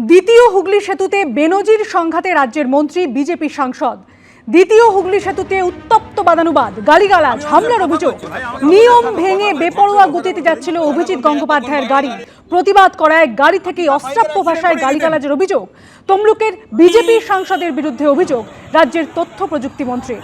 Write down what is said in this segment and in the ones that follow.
দ্বিতীয় হুগলি সেতুতে বেনজির সংঘাতে রাজ্যের মন্ত্রী বিজেপি সাংসদ। দ্বিতীয় হুগলি সেতুতে উত্তপ্ত বাদানুবাদ, গালিগালাজ, হামলার অভিযোগ। নিয়ম ভেঙে বেপরোয়া গতিতে যাচ্ছিল অভিজিৎ গঙ্গোপাধ্যায়ের গাড়ি। প্রতিবাদ করায় গাড়ি থেকে অশ্রাব্য ভাষায় গালিগালাজের অভিযোগ। তমলুকের বিজেপি সাংসদের বিরুদ্ধে অভিযোগ রাজ্যের তথ্য প্রযুক্তি মন্ত্রী।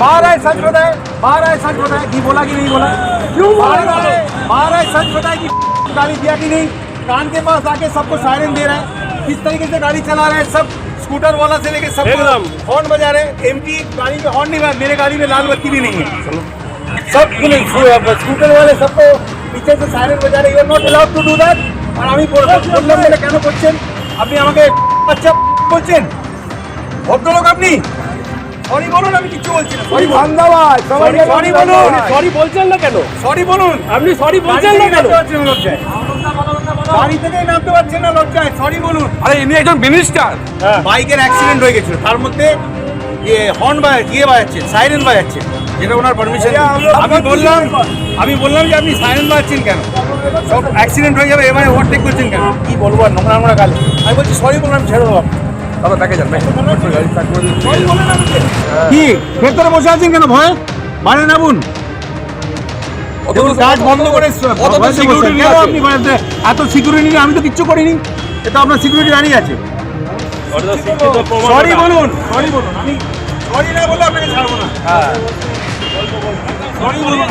बाहर आए सच बताए, बाहर आए सच बताए कि बोला कि नहीं बोला, क्यों बाहर आए सच बताए कि गाड़ी दिया कि नहीं, कान के पास आके सबको सायरन दे रहा है, किस तरीके से गाड़ी चला रहे हैं, सब स्कूटर वाला से लेके सब हॉर्न बजा रहे हैं। एमपी गाड़ी में हॉर्न नहीं बजा, मेरे गाड़ी में लाल बत्ती भी नहीं है, सब स्कूटर वाले सबको पीछे से सायरन बजा रहे। You are not allowed to do that. और আমি বললাম বলে কেন করছেন আপনি? আমাকে আচ্ছা বলছেন ভদ্রলোক আপনি? সরি বলুন, আমি কিছু বলছি না। সরি ধন্যবাদ, সরি বলুন। সরি বলছেন না কেন? সরি বলুন। আপনি সরি বলছেন না কেন? লজ্জায় গাড়ি থেকে নামতে পারছেন না, লজ্জায় সরি বলুন। আরে ইনি একজন মিনিস্টার। বাইকের অ্যাক্সিডেন্ট হয়ে গেছিল, তার মধ্যে হর্ন বাজাচ্ছে, সাইরেন বাজাচ্ছে, যেটা ওনার পারমিশন। আমি বললাম যে আপনি সাইরেন বাজাচ্ছেন কেন? সব অ্যাক্সিডেন্ট হয়ে যাবে, এবারে ওভারটেক করছেন কেন? কি বলবো আর নোংরা গালি। আমি বলছি সরি বললাম, ছেড়ে দেবো। দাদা দেখে যান কি ভেতরে বসে আছেন কেন? ভয় বাইরে নামুন। কাজ বন্ধ করে এত সিকিউরিটি নেই। আমি তো কিচ্ছু করিনি, এটা আপনার সিকিউরিটি দাঁড়িয়ে আছে। সরি বলুন, সরি বলুন। আমি সরি না বললে আপনাকে ছাড়বো না। সরি বলুন।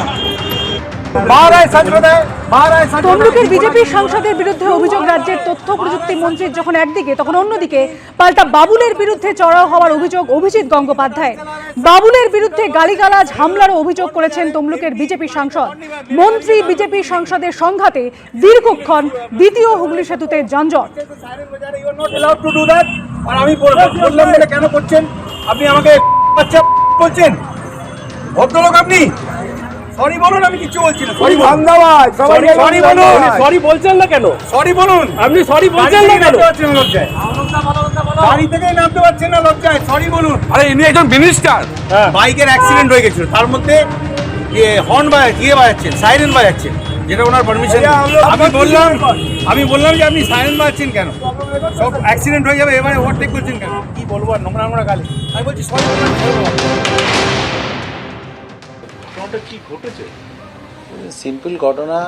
তমলুকের বিজেপি সাংসদের বিরুদ্ধে অভিযোগ রাজ্যের তথ্য প্রযুক্তি মন্ত্রীর যখন একদিকে, তখন অন্যদিকে পাল্টা বাবুলের বিরুদ্ধে চড়াও হওয়ার অভিযোগ অভিজিৎ গঙ্গোপাধ্যায়। বাবুলের বিরুদ্ধে গালিগালাজ, হামলারও অভিযোগ করেছেন তমলুকের বিজেপি সাংসদ। মন্ত্রী বিজেপি সাংসদের সংঘাতে দীর্ঘক্ষণ দ্বিতীয় হুগলি সেতুতে যানজট। আর আমি বললাম বলে কেন করছেন আপনি? আমাকে আচ্ছা বলছেন ভদ্রলোক আপনি? সরি বলুন, আমি কিছু বলছি না। সরি ধন্যবাদ, সরি বলুন। সরি বলছেন না কেন? সরি বলুন। আপনি সরি বলছেন না কেন? লজ্জায় গাড়ি থেকে নামতে পারছেন না, লজ্জায় সরি বলুন। আরে ইনি একজন মিনিস্টার। বাইকের অ্যাক্সিডেন্ট হয়ে গেছিল, তার মধ্যে হর্ন বাজাচ্ছেন, সাইরেন বাজাচ্ছেন, যেটা ওনার পারমিশন। আমি বললাম যে আপনি সাইরেন বাজাচ্ছেন কেন? সব অ্যাক্সিডেন্ট হয়ে যাবে, এবারে ওভারটেক করছেন কেন? কি বলবো আর নোংরা গালি। আমি বলছি সরি বললাম, ছেড়ে দেবো। কি ঘটেছে? সিম্পল ঘটনা।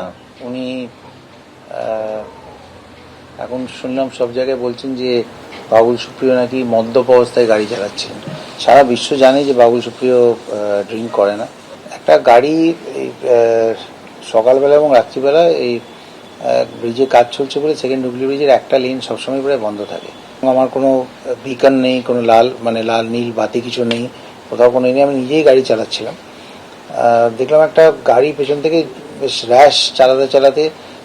উনি এখন শুনলাম সব জায়গায় বলছেন যে বাবুল সুপ্রিয় নাকি মদ্যপ অবস্থায় গাড়ি চালাচ্ছেন। সারা বিশ্ব জানে যে বাবুল সুপ্রিয় ড্রিঙ্ক করে না। একটা গাড়ি সকালবেলা এবং রাত্রিবেলা এই ব্রিজে কাজ চলছে বলে সেকেন্ড হুগলি ব্রিজের একটা লেন সবসময় প্রায় বন্ধ থাকে। আমার কোনো বিকন নেই, কোনো লাল নীল বাতি কিছু নেই, কোথাও কোনো নেই। আমি নিজেই গাড়ি চালাচ্ছিলাম, দেখলাম একটা গাড়ি পেছন থেকে বেশ র্যাশ চালাতে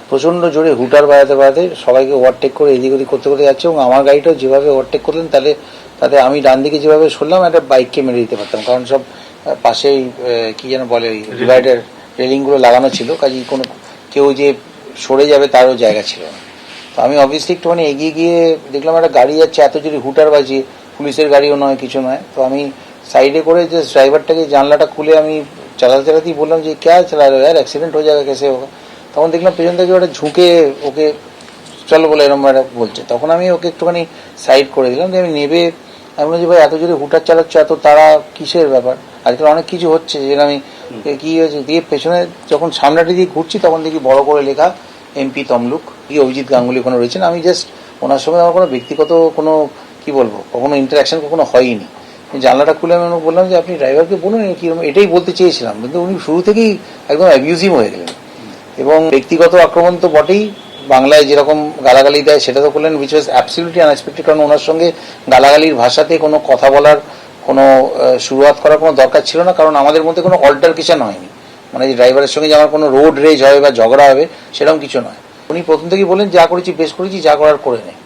প্রচণ্ড জোরে হুটার বাজাতে সবাইকে ওভারটেক করে এদিক ওদিক করতে যাচ্ছে। এবং আমার গাড়িটাও যেভাবে ওভারটেক করলেন তাতে আমি ডান দিকে যেভাবে সরলাম একটা বাইককে মেরে দিতে পারতাম, কারণ সব পাশেই কি যেন বলে ওই ডিভাইডার রেলিংগুলো লাগানো ছিল, কাজেই কোনো কেউ যে সরে যাবে তারও জায়গা ছিল না। তো আমি অবভিয়াসলি একটুখানি এগিয়ে গিয়ে দেখলাম একটা গাড়ি যাচ্ছে এত জোরে হুটার বাজিয়ে, পুলিশের গাড়িও নয় কিছু নয়। তো আমি সাইডে করে যে ড্রাইভারটাকে জানলাটা খুলে আমি চালাতেই বললাম যে ক্যা চালা রহে यार, অ্যাক্সিডেন্ট হয়ে যাবে কেসে হোক। তখন দেখলাম পেছন থেকে ওটা ঝুঁকে ওকে চলো বলে এরকম একটা বলছে। তখন আমি ওকে একটুখানি সাইড করে দিলাম যে আমি নেবে। আমি বললাম যে ভাই এত জোরে হুটার চালাচ্ছ, এত তারা কিসের ব্যাপার? আজকাল অনেক কিছু হচ্ছে, যে আমি কি হয়েছে দিয়ে পেছনে যখন সামনাটি দিয়ে ঘুরছি তখন দেখি বড় করে লেখা এমপি তমলুক, কি অভিজিৎ গাঙ্গুলি ওখানে রয়েছেন। আমি জাস্ট ওনার সঙ্গে আমার কোনো ব্যক্তিগত কোনো কি বলবো কখনো ইন্টারাকশন কখনো হয়নি। জানলাটা খুলে আমি বললাম যে আপনি ড্রাইভারকে বলুন কিরকম, এটাই বলতে চেয়েছিলাম, কিন্তু উনি শুরু থেকেই একদম অ্যাবিউজিভ হয়ে গেলেন। এবং ব্যক্তিগত আক্রমণ তো বটেই, বাংলায় যেরকম গালাগালি দেয় সেটা তো করলেন, উইচ ওয়াজ অ্যাবসলিউটলি আনএক্সপেক্টেড। কারণ ওনার সঙ্গে গালাগালির ভাষাতে কোনো কথা বলার কোনো শুরুয়াত করার কোনো দরকার ছিল না, কারণ আমাদের মধ্যে কোনো অল্টারকেশন হয়নি। মানে যে ড্রাইভারের সঙ্গে যে আমার কোনো রোড রেজ হবে বা ঝগড়া হবে সেরকম কিছু নয়। উনি প্রথম থেকেই বললেন যা করেছি বেশ করেছি, যা করার করে নেই।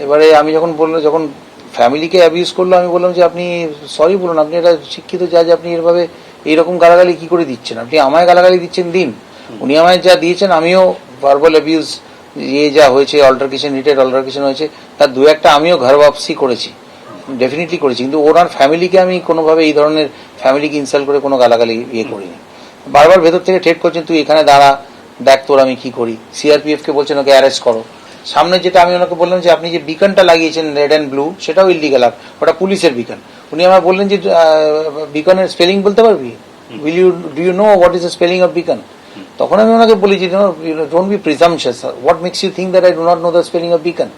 এবারে আমি যখন ফ্যামিলিকে অ্যাবিউজ করলো, আমি বললাম যে আপনি সরি বলুন, আপনি এটা শিক্ষিত যা যে আপনি এভাবে এইরকম গালাগালি কি করে দিচ্ছেন? আপনি আমায় গালাগালি দিচ্ছেন দিন, উনি আমায় যা দিয়েছেন আমিও ভার্বাল অ্যাবিউজ যা হয়েছে, অল্টারকেশন হিটেড অল্টারকেশন হয়েছে, তার দু একটা আমিও ঘর ওয়াপসি করেছি। ডেফিনেটলি করেছি, কিন্তু ওনার ফ্যামিলিকে আমি কোনোভাবে এই ধরনের ফ্যামিলিকে ইনসাল্ট করে কোনো গালাগালি ইয়ে করিনি। বারবার ভেতর থেকে ঠেট করছেন, তুই এখানে দাঁড়া, দেখ তোর আমি কি করি। সিআরপিএফ কে বলছেন ওকে অ্যারেস্ট করো। সামনে যেটা আমি ওনাকে বললাম যে আপনি যে বিকনটা লাগিয়েছেন রেড অ্যান্ড ব্লু, সেটাও ইলিগাল, ওটা পুলিশের বিকন। উনি আমার বললেন যে বিকনের স্পেলিং বলতে পারবি, do you know what is the spelling of beacon? তখন আমি ওনাকে বলি যে don't be presumptuous, what makes you think that I do not know the spelling of Beacon?